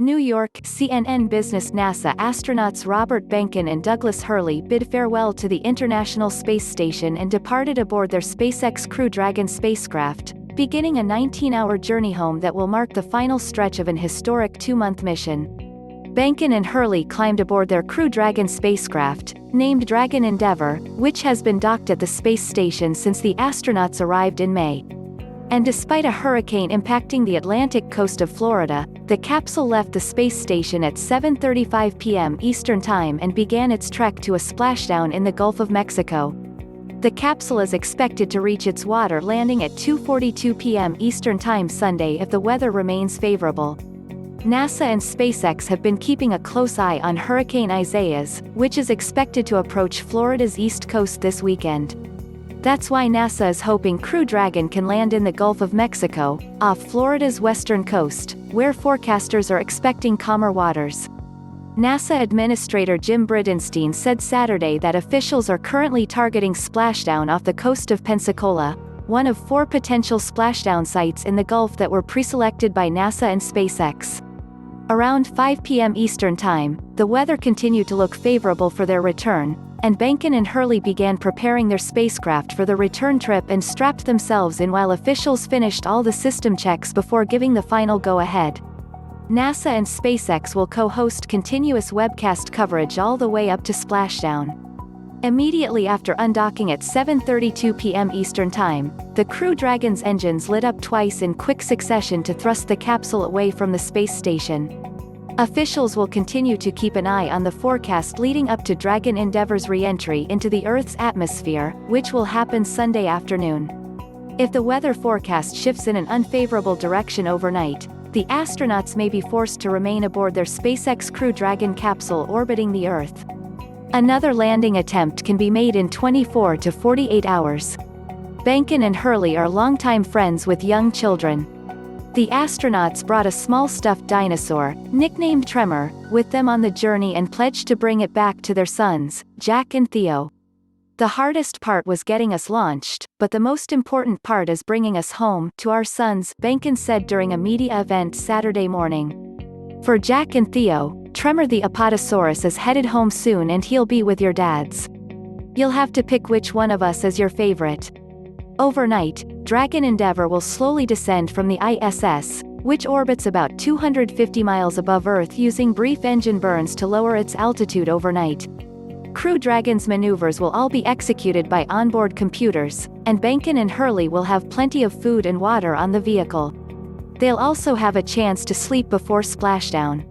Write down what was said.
New York, CNN Business. NASA astronauts Robert Behnken and Douglas Hurley bid farewell to the International Space Station and departed aboard their SpaceX Crew Dragon spacecraft, beginning a 19-hour journey home that will mark the final stretch of an historic 2-month mission. Behnken and Hurley climbed aboard their Crew Dragon spacecraft, named Dragon Endeavour, which has been docked at the space station since the astronauts arrived in May. And despite a hurricane impacting the Atlantic coast of Florida, the capsule left the space station at 7:35 p.m. Eastern Time and began its trek to a splashdown in the Gulf of Mexico. The capsule is expected to reach its water landing at 2:42 p.m. Eastern Time Sunday if the weather remains favorable. NASA and SpaceX have been keeping a close eye on Hurricane Isaias, which is expected to approach Florida's east coast this weekend. That's why NASA is hoping Crew Dragon can land in the Gulf of Mexico, off Florida's western coast, where forecasters are expecting calmer waters. NASA Administrator Jim Bridenstine said Saturday that officials are currently targeting splashdown off the coast of Pensacola, one of 4 potential splashdown sites in the Gulf that were preselected by NASA and SpaceX. Around 5 p.m. Eastern Time, the weather continued to look favorable for their return, and Behnken and Hurley began preparing their spacecraft for the return trip and strapped themselves in while officials finished all the system checks before giving the final go-ahead. NASA and SpaceX will co-host continuous webcast coverage all the way up to splashdown. Immediately after undocking at 7:32 p.m. Eastern Time, the Crew Dragon's engines lit up twice in quick succession to thrust the capsule away from the space station. Officials will continue to keep an eye on the forecast leading up to Dragon Endeavour's reentry into the Earth's atmosphere, which will happen Sunday afternoon. If the weather forecast shifts in an unfavorable direction overnight, the astronauts may be forced to remain aboard their SpaceX Crew Dragon capsule orbiting the Earth. Another landing attempt can be made in 24 to 48 hours. Behnken and Hurley are longtime friends with young children. The astronauts brought a small stuffed dinosaur, nicknamed Tremor, with them on the journey and pledged to bring it back to their sons, Jack and Theo. The hardest part was getting us launched, but the most important part is bringing us home, to our sons, Behnken said during a media event Saturday morning. For Jack and Theo, Tremor the apatosaurus is headed home soon and he'll be with your dads. You'll have to pick which one of us is your favorite. Overnight, Dragon Endeavour will slowly descend from the ISS, which orbits about 250 miles above Earth using brief engine burns to lower its altitude overnight. Crew Dragon's maneuvers will all be executed by onboard computers, and Behnken and Hurley will have plenty of food and water on the vehicle. They'll also have a chance to sleep before splashdown.